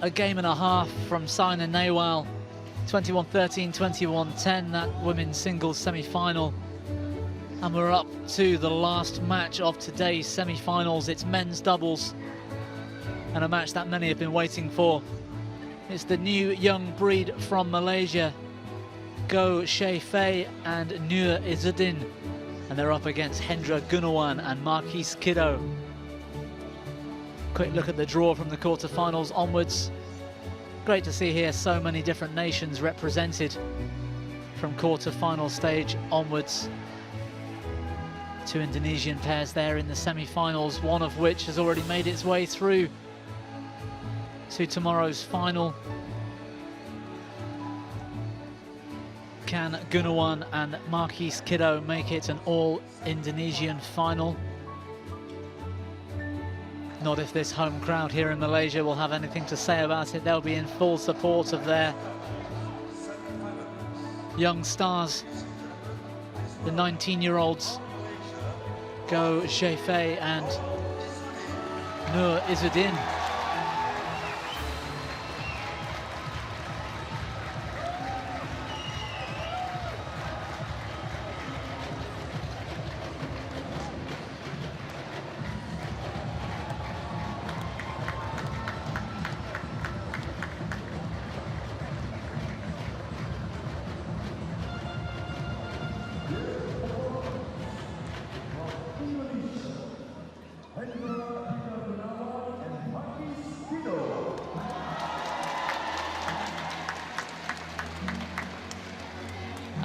a game and a half from Sain and Nehwal. 21-13, 21-10, that women's singles semi-final. And we're up to the last match of today's semi-finals. It's men's doubles, and a match that many have been waiting for. It's the new young breed from Malaysia, Go Shei-Fei and Nur Izzuddin, and they're up against Hendra, Gunawan and Markis, Kido. Quick look at the draw from the quarterfinals onwards. Great to see here so many different nations represented from quarterfinal stage onwards. Two Indonesian pairs there in the semi-finals, one of which has already made its way through to tomorrow's final. Can Gunawan and Markis, Kido make it an all-Indonesian final? Not if this home crowd here in Malaysia will have anything to say about it. They'll be in full support of their young stars, the 19-year-olds, Go Shei-Fei and Nur Izzuddin.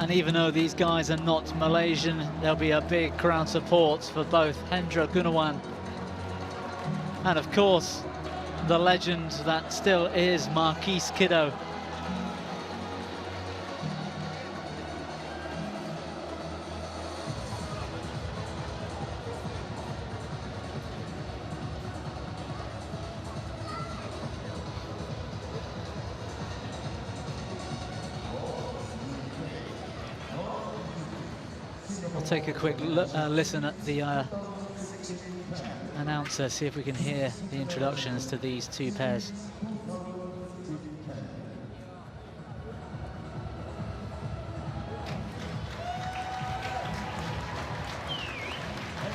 And even though these guys are not Malaysian, there'll be a big crowd support for both Hendra, Gunawan, and of course the legend that still is Markis, Kido. We'll take a quick listen at the announcer, see if we can hear the introductions to these two pairs.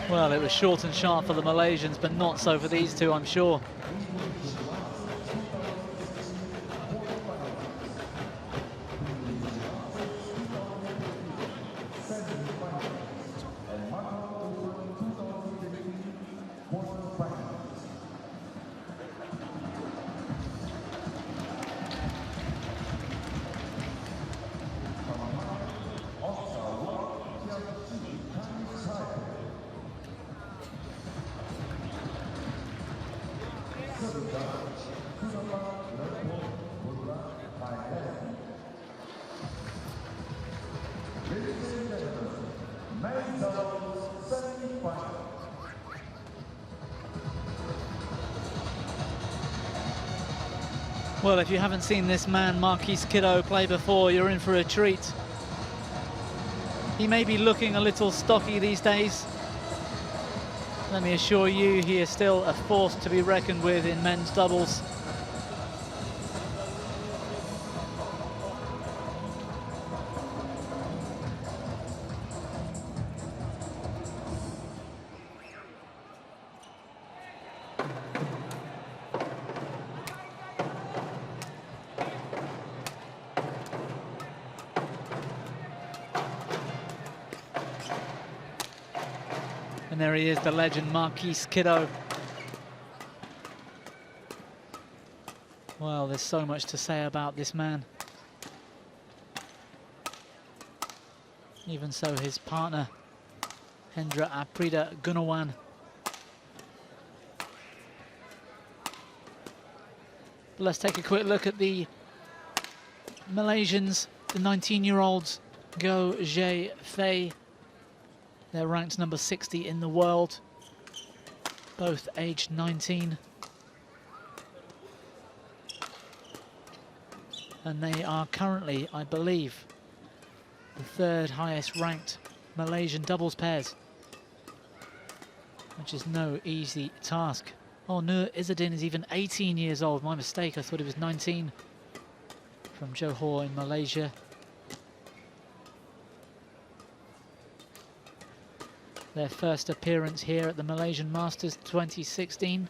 Well, it was short and sharp for the Malaysians, but not so for these two, I'm sure. Well, if you haven't seen this man, Markis Kido, play before, you're in for a treat. He may be looking a little stocky these days. Let me assure you, he is still a force to be reckoned with in men's doubles. And there he is, the legend Markis Kido. Well, there's so much to say about this man. Even so, his partner, Hendra, Aprida, Gunawan. But let's take a quick look at the Malaysians, the 19-year-olds, Go Shei-Fei. They're ranked number 60 in the world, both aged 19. And they are currently, I believe, the third highest ranked Malaysian doubles pairs, which is no easy task. Oh no, Izzuddin is even 18 years old. My mistake, I thought he was 19. From Johor in Malaysia. Their first appearance here at the Malaysian Masters 2016.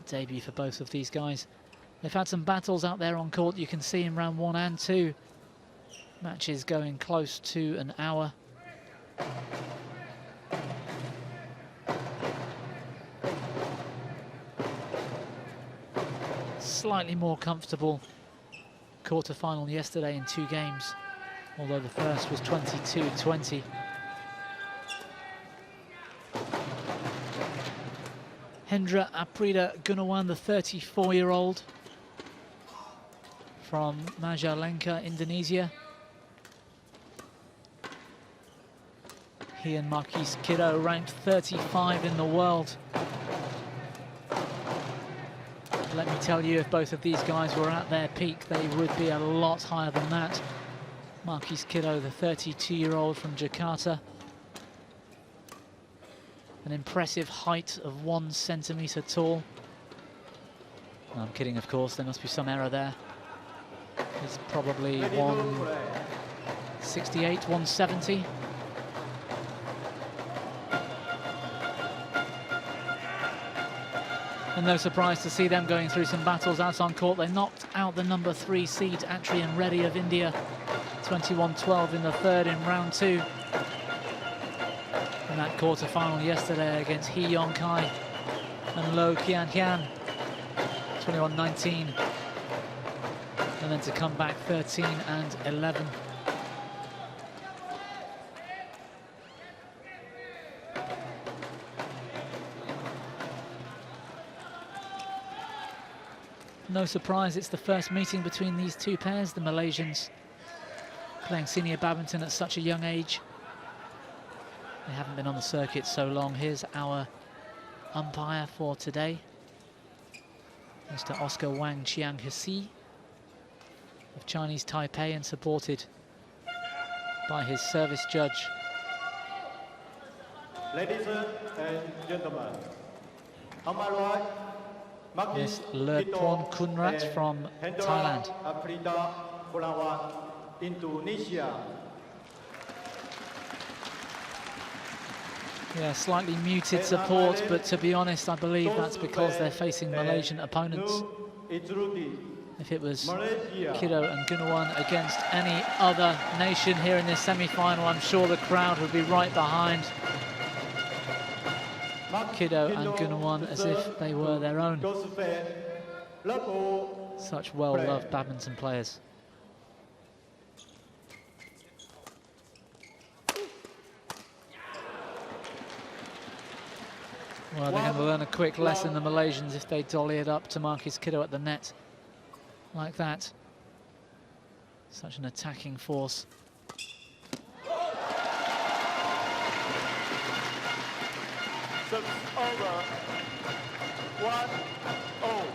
Debut for both of these guys. They've had some battles out there on court. You can see in round 1 and 2. Matches going close to an hour. Slightly more comfortable quarter-final yesterday in 2 games, although the first was 22-20. Hendra, Aprida, Gunawan, the 34-year-old from Majalengka, Indonesia. He and Markis Kido ranked 35 in the world. Let me tell you, if both of these guys were at their peak, they would be a lot higher than that. Markis Kido, the 32-year-old from Jakarta. An impressive height of 1 centimetre tall. No, I'm kidding, of course, there must be some error there. It's probably 168, 170. And no surprise to see them going through some battles out on court. They knocked out the number 3 seed, Atrian Reddy of India, 21-12 in the 3rd in round 2. In that quarter-final yesterday against Hee Yong Kai and Lo Kian Hian, 21-19. And then to come back 13 and 11. No surprise, it's the first meeting between these two pairs, the Malaysians playing senior badminton at such a young age. They haven't been on the circuit so long. Here's our umpire for today, Mr. Oscar Wang Chiang-Hsi of Chinese Taipei, and supported by his service judge. Ladies and gentlemen, on my right, Miss Lerpon Kunrat from Thailand. Aprida, Gunawan, Indonesia. Yeah, slightly muted support, but to be honest, I believe that's because they're facing Malaysian opponents. If it was Kido and Gunawan against any other nation here in this semi-final, I'm sure the crowd would be right behind Kido and Gunawan as if they were their own. Such well-loved badminton players. Well, they're going to learn a quick lesson, the Malaysians, if they dolly it up to Markis Kido at the net like that. Such an attacking force. Over. 1-0.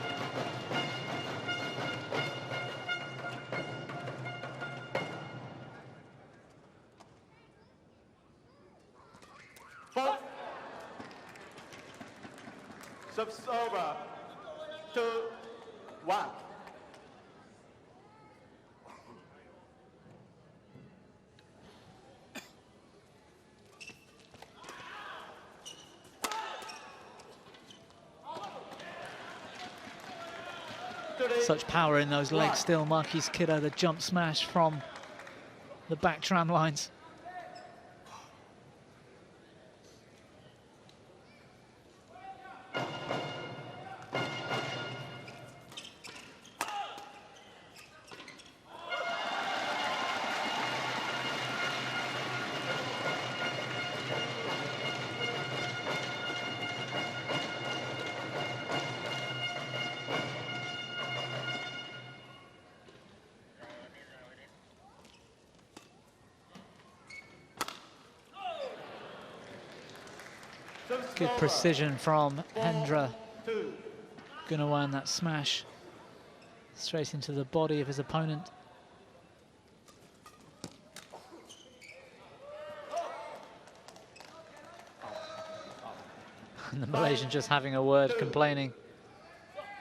Subs over. 2-1. Such power in those legs still. Markis Kido, the jump smash from the back tram lines. Good precision from Hendra. Gunawan, that smash straight into the body of his opponent. And the Malaysian just having a word, complaining.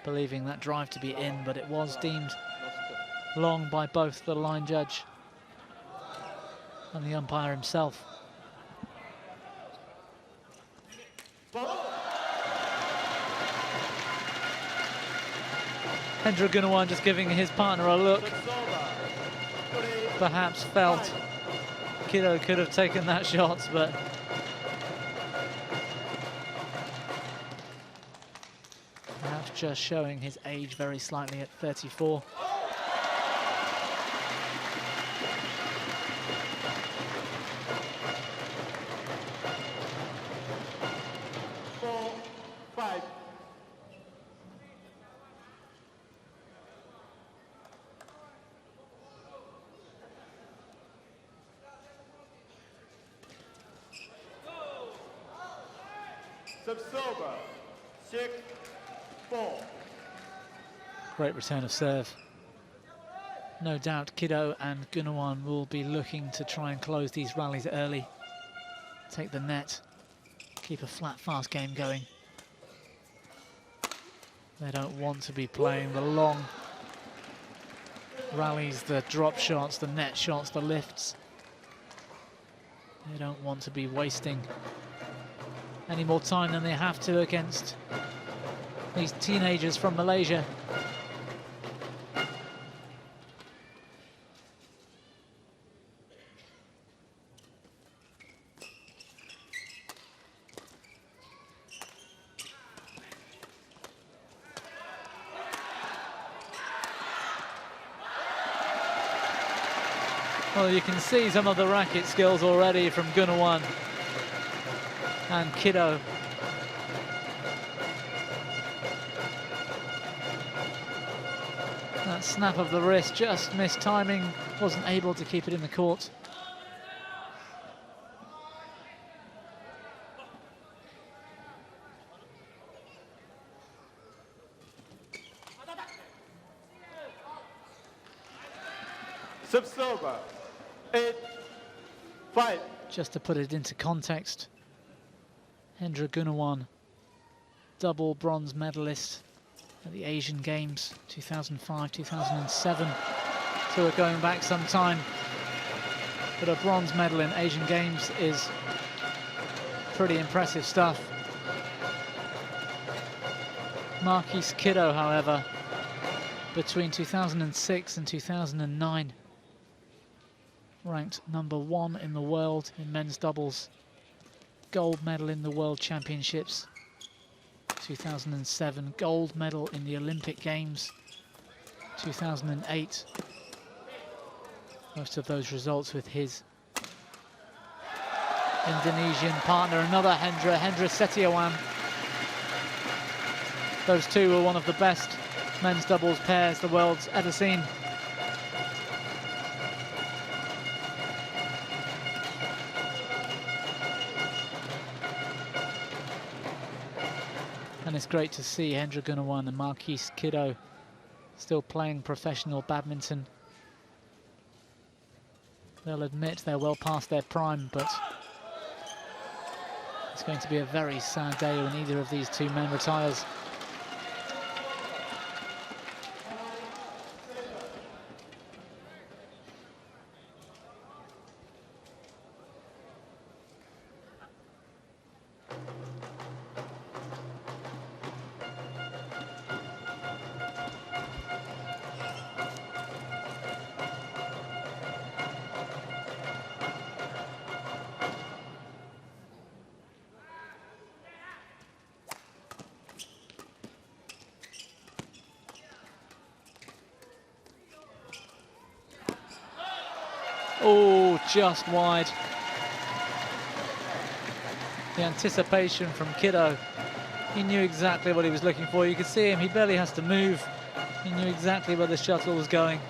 believing that drive to be in, but it was deemed long by both the line judge and the umpire himself. Hendra Gunawan just giving his partner a look. Perhaps felt Kido could have taken that shot, but perhaps just showing his age very slightly at 34. Subsober, 6-4. Great return of serve. No doubt Kido and Gunawan will be looking to try and close these rallies early. Take the net, keep a flat, fast game going. They don't want to be playing the long rallies, the drop shots, the net shots, the lifts. They don't want to be wasting any more time than they have to against these teenagers from Malaysia. Well, you can see some of the racket skills already from Gunawan and Kido. That snap of the wrist just missed timing, wasn't able to keep it in the court. Subsober, 8-5. Just to put it into context, Hendra Gunawan, double bronze medalist at the Asian Games 2005, 2007. So we're going back some time. But a bronze medal in Asian Games is pretty impressive stuff. Markis Kido, however, between 2006 and 2009, ranked #1 in the world in men's doubles. Gold medal in the World Championships 2007, gold medal in the Olympic Games 2008. Most of those results with his Indonesian partner, another Hendra Setiawan. Those two were one of the best men's doubles pairs the world's ever seen. And it's great to see Hendra Gunawan and Markis Kido still playing professional badminton. They'll admit they're well past their prime, but it's going to be a very sad day when either of these two men retires. Oh, just wide. The anticipation from Kido. He knew exactly what he was looking for. You could see him, he barely has to move. He knew exactly where the shuttle was going.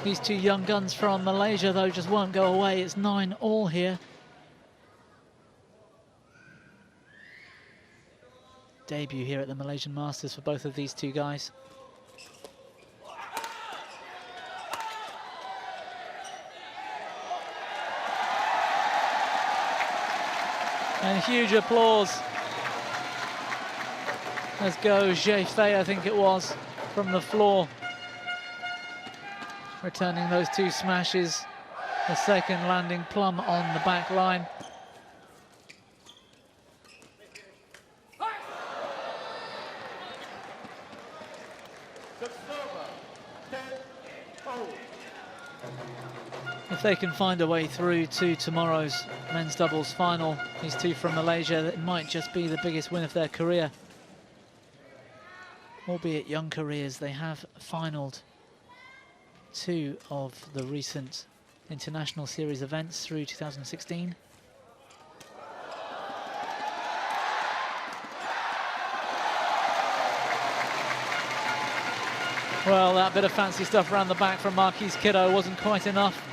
These two young guns from Malaysia, though, just won't go away. It's 9-all here. debut here at the Malaysian Masters for both of these two guys. And huge applause as Go Zhefei, I think it was, from the floor, returning those two smashes, the second landing plumb on the back line. If they can find a way through to tomorrow's men's doubles final, these two from Malaysia, it might just be the biggest win of their career. Albeit young careers, they have finaled two of the recent international series events through 2016. Well, that bit of fancy stuff around the back from Markis Kido wasn't quite enough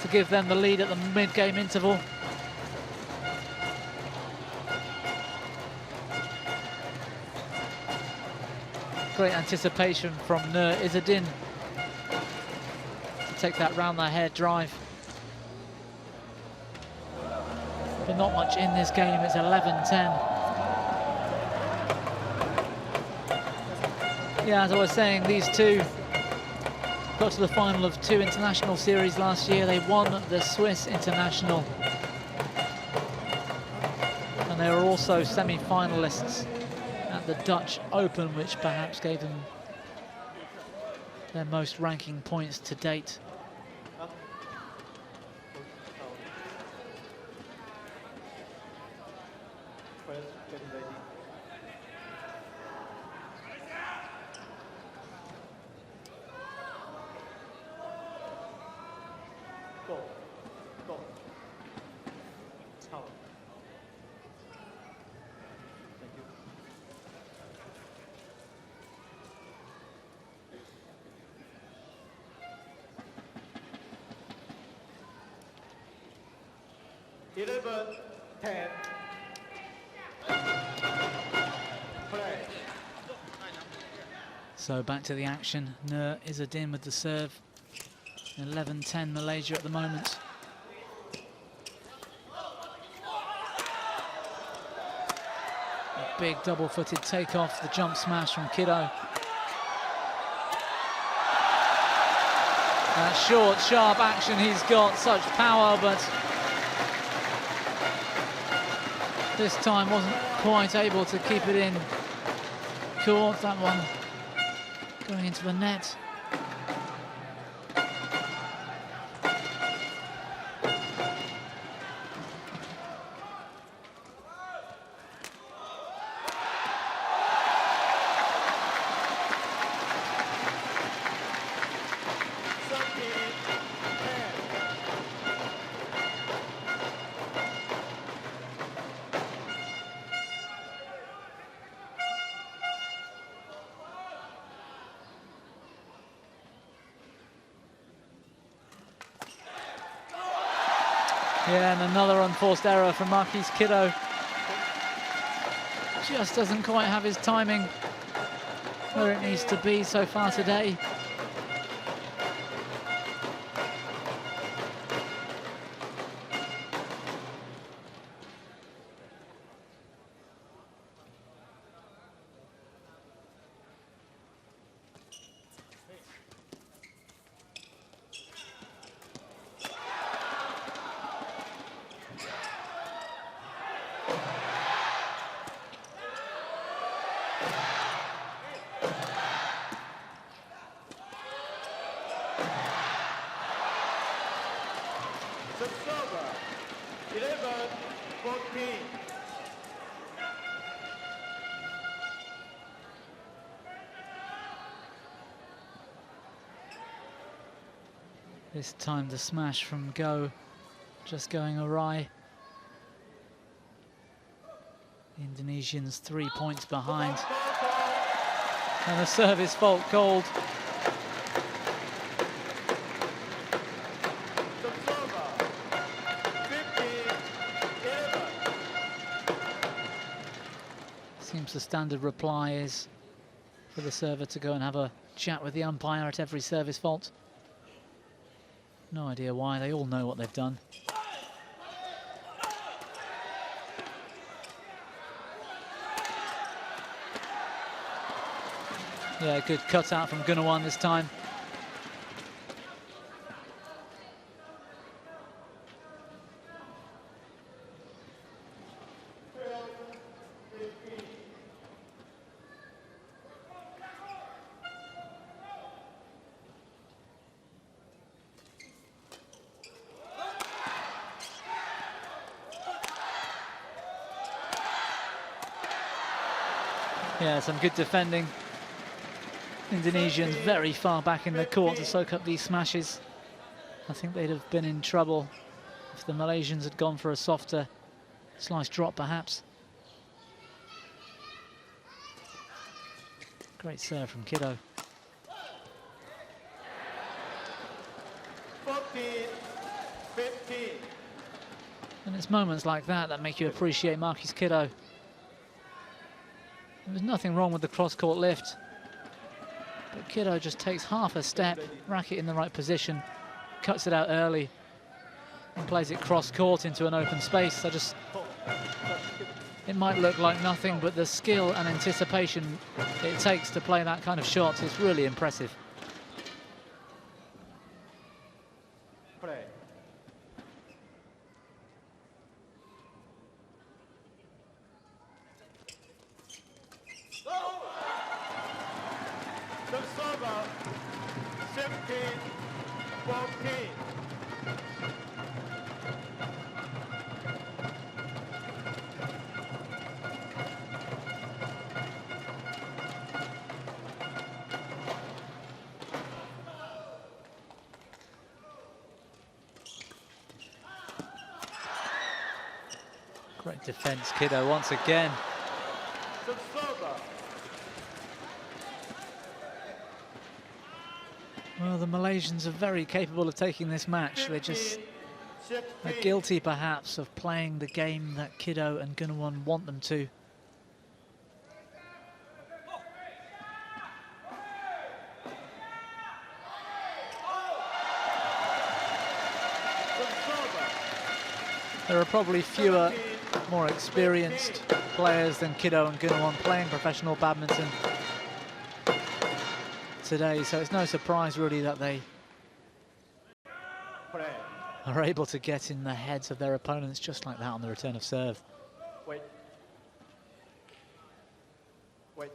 to give them the lead at the mid-game interval. Great anticipation from Izzuddin to take that round the head drive. But not much in this game, it's 11-10. Yeah, as I was saying, these two got to the final of two international series last year. They won the Swiss International. And they were also semi-finalists at the Dutch Open, which perhaps gave them their most ranking points to date. So back to the action. Izzuddin with the serve. 11-10 Malaysia at the moment. A big double-footed takeoff, the jump smash from Kido. That short, sharp action, he's got such power, but this time wasn't quite able to keep it in court. That one going into the net. Yeah, and another unforced error from Markis Kido. Just doesn't quite have his timing where it needs to be so far today. This time the smash from Go just going awry. The Indonesians 3 points behind. And the service fault called. Seems the standard reply is for the server to go and have a chat with the umpire at every service fault. No idea why, they all know what they've done. Yeah, good cutout from Gunawan this time. Yeah, some good defending. Indonesians very far back in the court to soak up these smashes. I think they'd have been in trouble if the Malaysians had gone for a softer slice drop, perhaps. Great serve from Kido. 14-15. And it's moments like that that make you appreciate Markis Kido. There's nothing wrong with the cross-court lift. But Kido just takes half a step, racket in the right position, cuts it out early, and plays it cross-court into an open space. It might look like nothing, but the skill and anticipation it takes to play that kind of shot is really impressive. Prix. The server, 17-14. Great defense, Kido, once again. The server. Well, the Malaysians are very capable of taking this match. They're guilty, perhaps, of playing the game that Kido and Gunawan want them to. There are probably fewer, more experienced players than Kido and Gunawan playing professional badminton today, so it's no surprise really that they are able to get in the heads of their opponents just like that on the return of serve. Wait. Wait.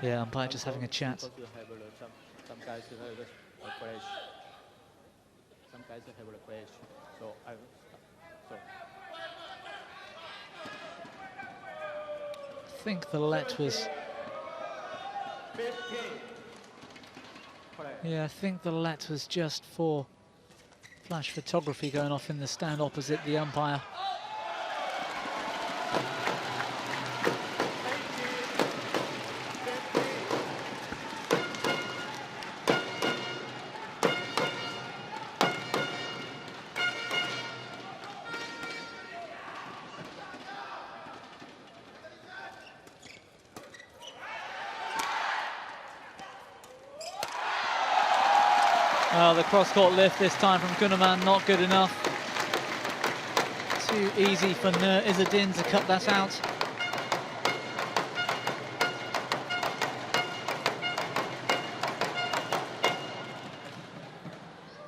Yeah, umpire just having a chat. Some guys have a request. Some guys have a request. So I think the let was... 15. Yeah, I think the let was just for flash photography going off in the stand opposite the umpire. Well, the cross-court lift this time from Gunawan, not good enough. Too easy for Izzuddin to cut that out.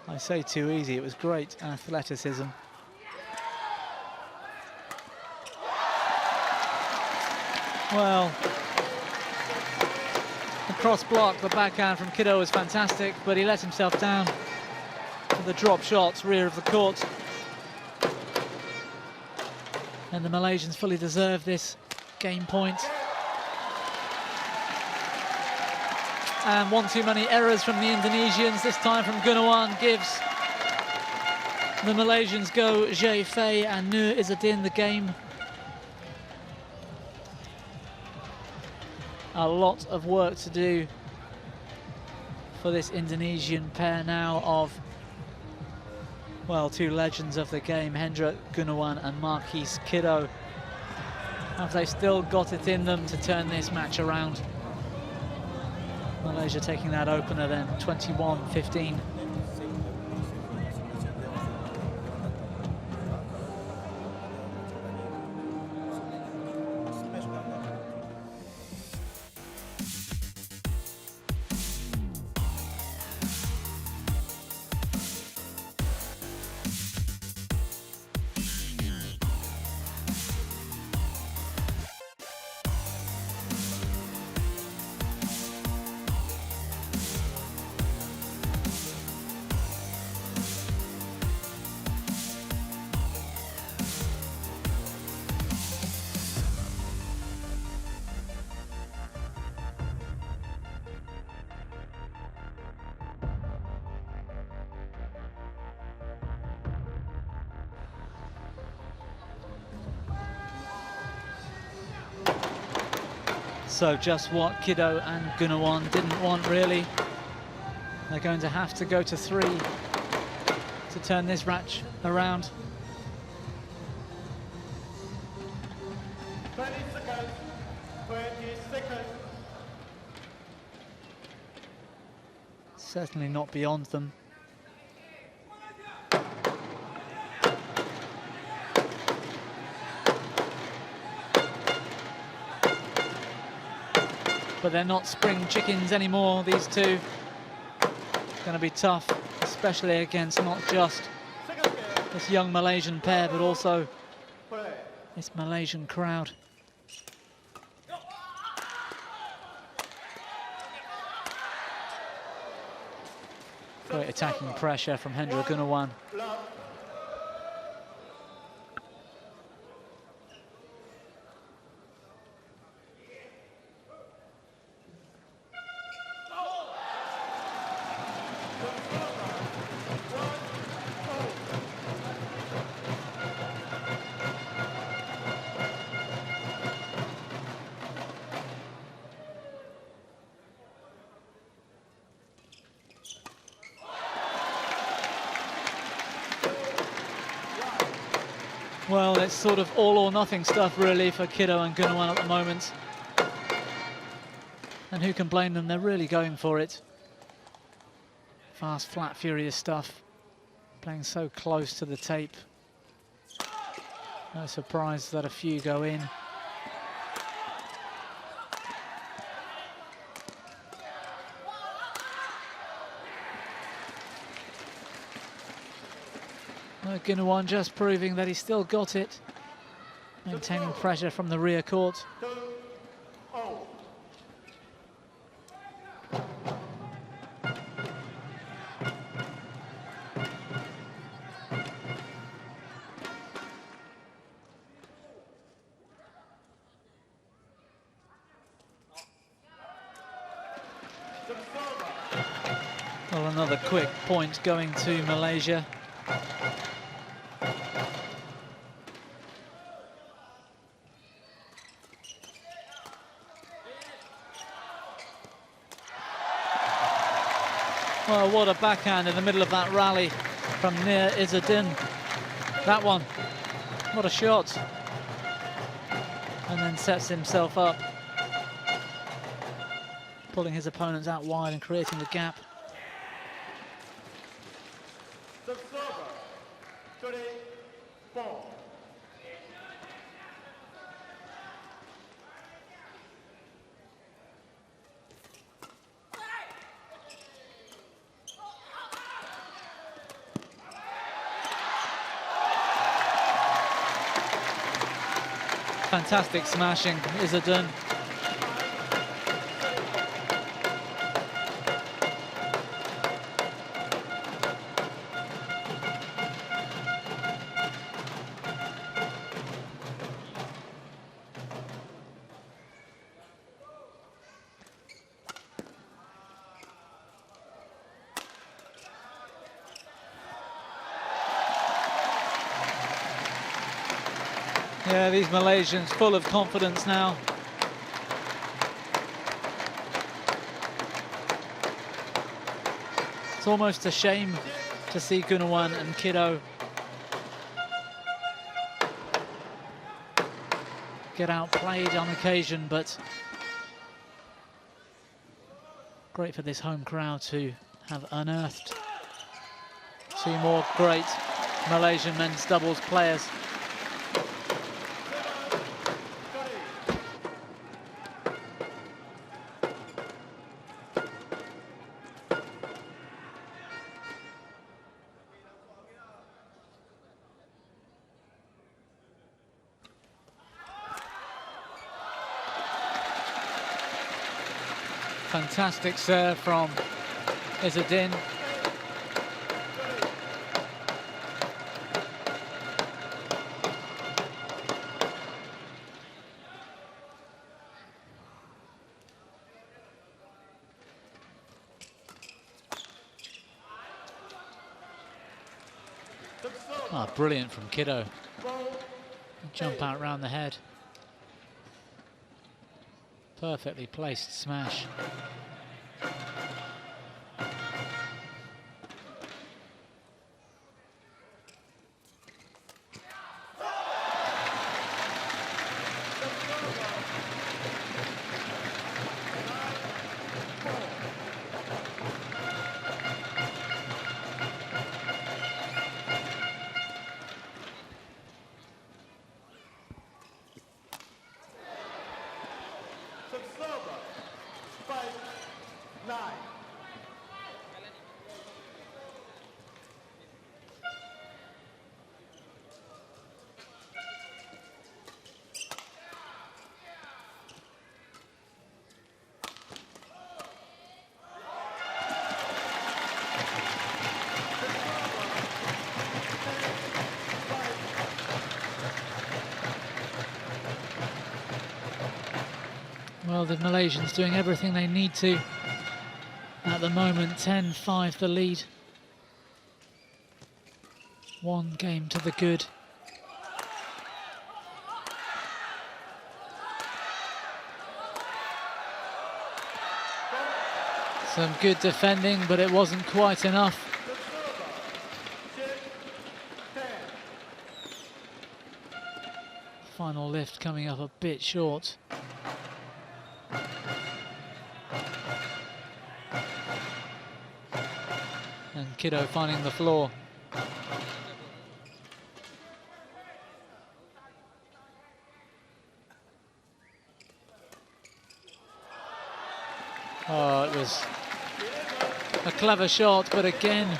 I say too easy, it was great athleticism. Well, the cross block, the backhand from Kido was fantastic, but he let himself down to the drop shots, rear of the court. And the Malaysians fully deserve this game point. And one too many errors from the Indonesians, this time from Gunawan, gives the Malaysians go Zhe Fei and Izzuddin the game. A lot of work to do for this Indonesian pair now of, well, two legends of the game, Hendra Gunawan and Markis Kido. Have they still got it in them to turn this match around? Malaysia taking that opener then, 21-15. So just what Kido and Gunawan didn't want, really. They're going to have to go to 3 to turn this match around. 20 seconds. 20 seconds. Certainly not beyond them. But they're not spring chickens anymore, these two. It's going to be tough, especially against not just this young Malaysian pair, but also this Malaysian crowd. Great attacking pressure from Hendra Gunawan. Well, it's sort of all or nothing stuff, really, for Kido and Gunawan at the moment. And who can blame them? They're really going for it. Fast, flat, furious stuff. Playing so close to the tape. No surprise that a few go in. Gunawan just proving that he's still got it. Maintaining pressure from the rear court. Well, another quick point going to Malaysia. Well, what a backhand in the middle of that rally from near Izzuddin. That one, what a shot. And then sets himself up, pulling his opponents out wide and creating the gap. Fantastic smashing, Izzuddin. Yeah, these Malaysians full of confidence now. It's almost a shame to see Gunawan and Kido get outplayed on occasion, but great for this home crowd to have unearthed two more great Malaysian men's doubles players. Fantastic serve from Izzuddin. Ah, brilliant from Kido. Jump out round the head. Perfectly placed smash. Well, the Malaysians doing everything they need to at the moment. 10-5 the lead. One game to the good. Some good defending, but it wasn't quite enough. Final lift coming up a bit short. And Kido finding the floor. Oh, it was a clever shot, but again,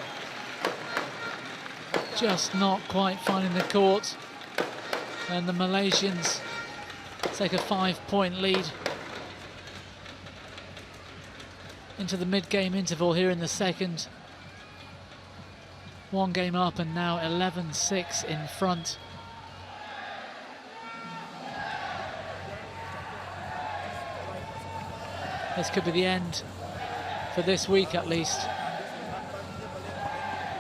just not quite finding the court. And the Malaysians take a 5-point lead into the mid-game interval here in the second. One game up and now 11-6 in front. This could be the end for this week at least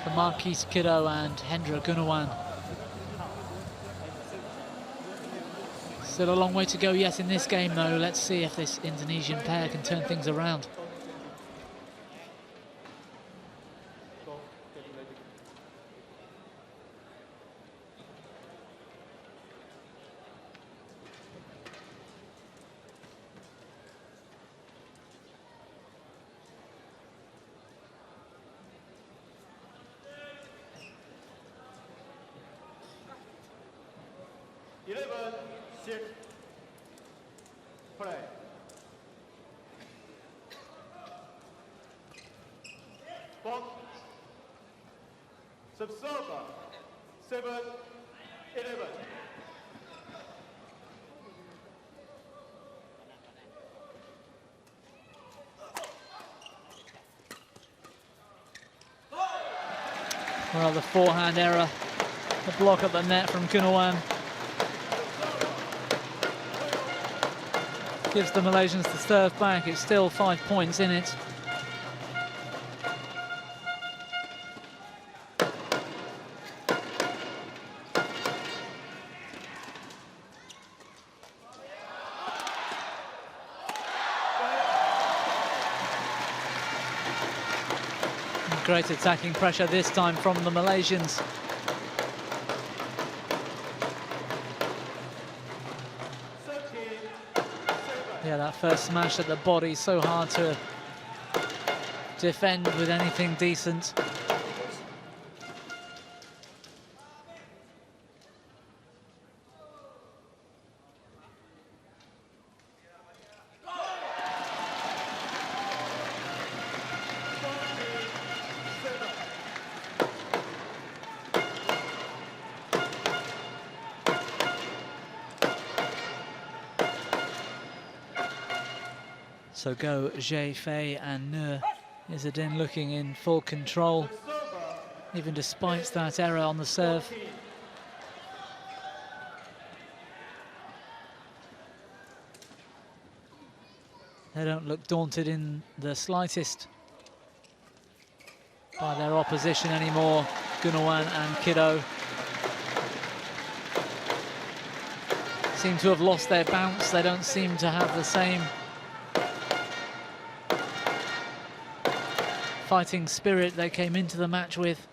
for Markis, Kido and Hendra Gunawan. Still a long way to go yet in this game though. Let's see if this Indonesian pair can turn things around. Prix. Box. Subserver. 7-11. Well, the forehand error, the block at the net from Gunawan gives the Malaysians the serve back. It's still 5 points in it. great attacking pressure this time from the Malaysians. Yeah, that first smash at the body, so hard to defend with anything decent. So go Zhe Fei and Nur. Izzuddin looking in full control, even despite that error on the serve. They don't look daunted in the slightest by their opposition anymore, Gunawan and Kido. Seem to have lost their bounce. They don't seem to have the same fighting spirit they came into the match with.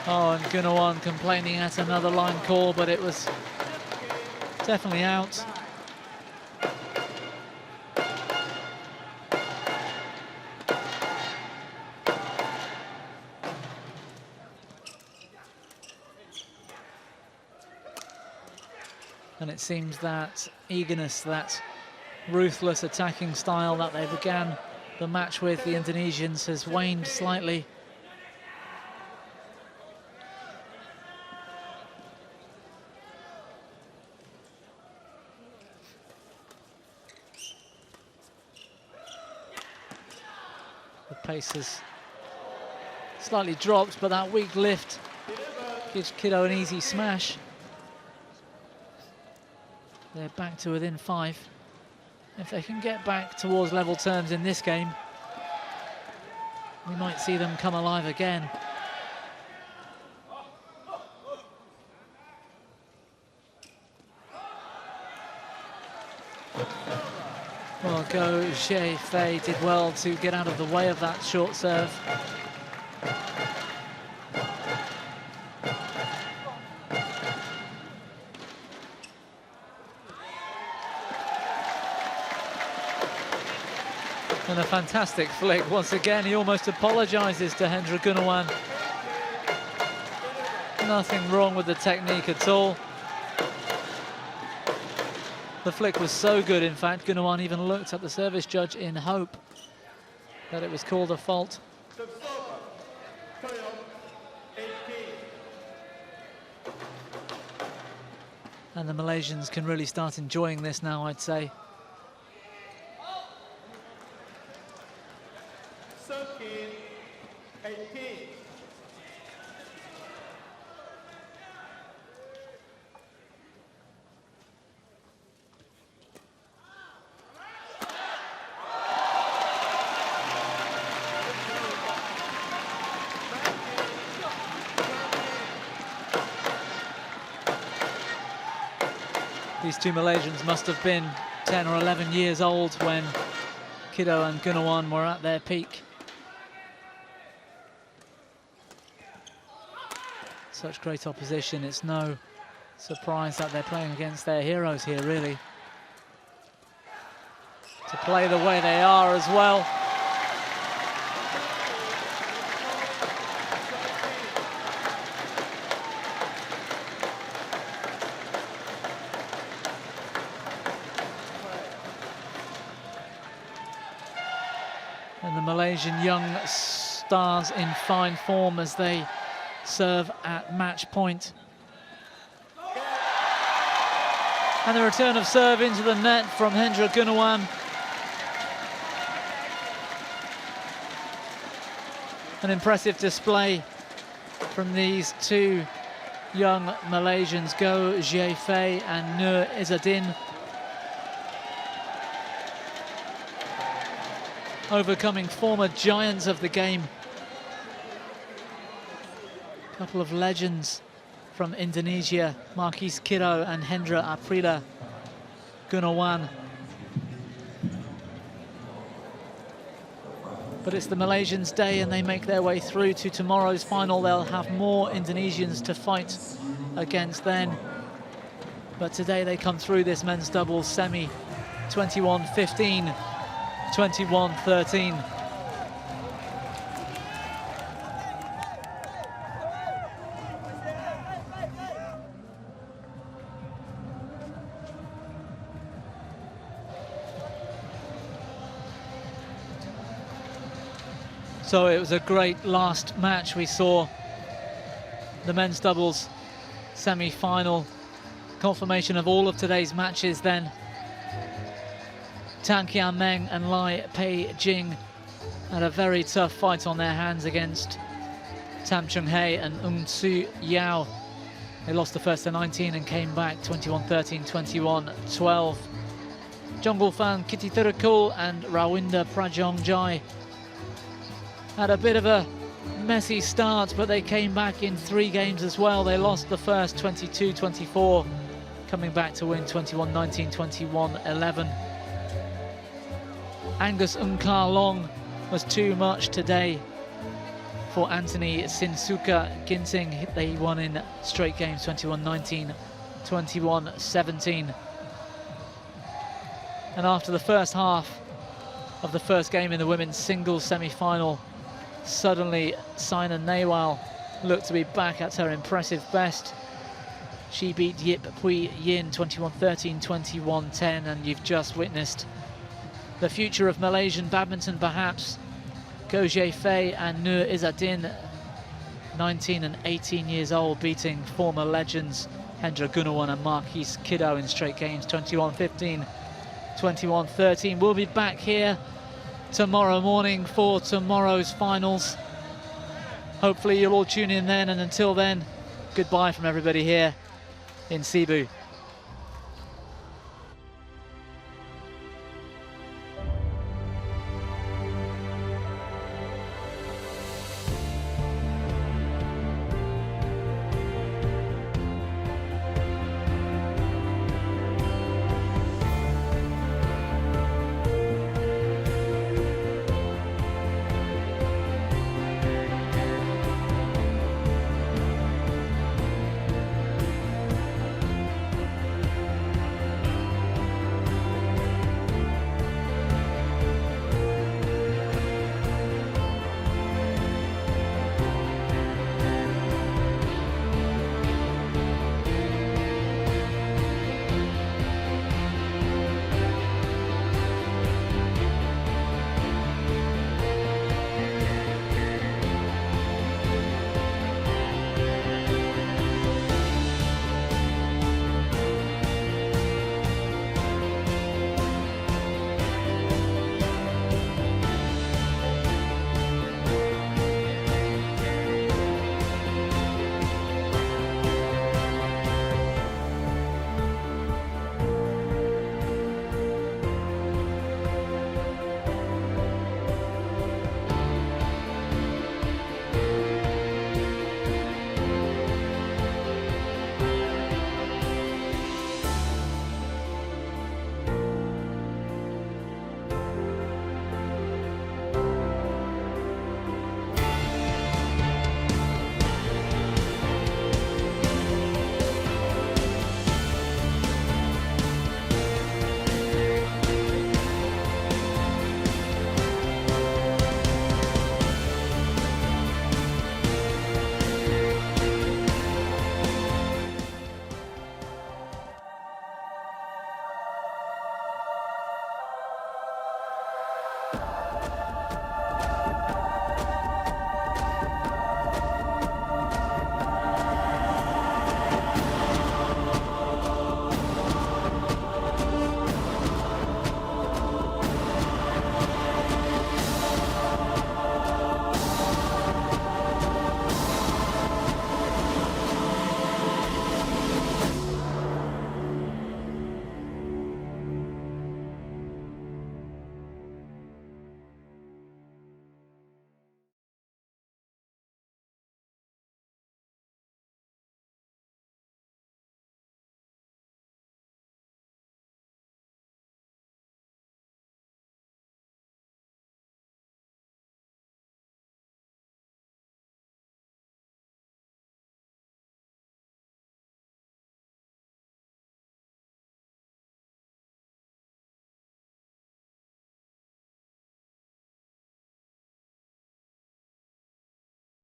Oh, and Gunawan complaining at another line call, but it was definitely out. And it seems that eagerness, that ruthless attacking style that they began the match with, the Indonesians, has waned slightly. The pace has slightly dropped, but that weak lift gives Kido an easy smash. They're back to within 5. If they can get back towards level terms in this game, we might see them come alive again. Well, Go Zhe Fei did well to get out of the way of that short serve. And a fantastic flick. Once again, he almost apologises to Hendra Gunawan. Nothing wrong with the technique at all. The flick was so good, in fact, Gunawan even looked at the service judge in hope that it was called a fault. And the Malaysians can really start enjoying this now, I'd say. These two Malaysians must have been 10 or 11 years old when Kido and Gunawan were at their peak. Such great opposition, it's no surprise that they're playing against their heroes here, really. To play the way they are as well. And the Malaysian young stars in fine form as they serve at match point. And the return of serve into the net from Hendra Gunawan. An impressive display from these two young Malaysians, Go Zhe Fei and Nur Izzuddin. overcoming former giants of the game. A couple of legends from Indonesia, Markis, Kido and Hendra, Aprida, Gunawan. But it's the Malaysians' day and they make their way through to tomorrow's final. They'll have more Indonesians to fight against then. But today they come through this men's doubles semi 21-15, 21-13. So it was a great last match. We saw the men's doubles semi-final. Confirmation of all of today's matches then. Tan Kian Meng and Lai Pei Jing had a very tough fight on their hands against Tam Chung Hei and Ung Tsu Yao. They lost the first to 19 and came back 21-13, 21-12. Jonggulfan Kittitirikul and Rawinda Prajongjai had a bit of a messy start, but they came back in 3 games as well. They lost the first 22-24, coming back to win 21-19, 21-11. Angus Ungkar Long was too much today for Anthony Sinsuka Ginting. They won in straight games 21-19, 21-17. And after the first half of the first game in the women's singles semi-final, suddenly Saina Nehwal looked to be back at her impressive best. She beat Yip Pui Yin 21-13, 21-10, and you've just witnessed the future of Malaysian badminton perhaps. Goh Jie Fei and Nur Izzuddin, 19 and 18 years old, beating former legends Hendra, Gunawan and Markis, Kido in straight games 21-15, 21-13. We'll be back here tomorrow morning for tomorrow's finals. Hopefully you'll all tune in then, and until then, goodbye from everybody here in Cebu.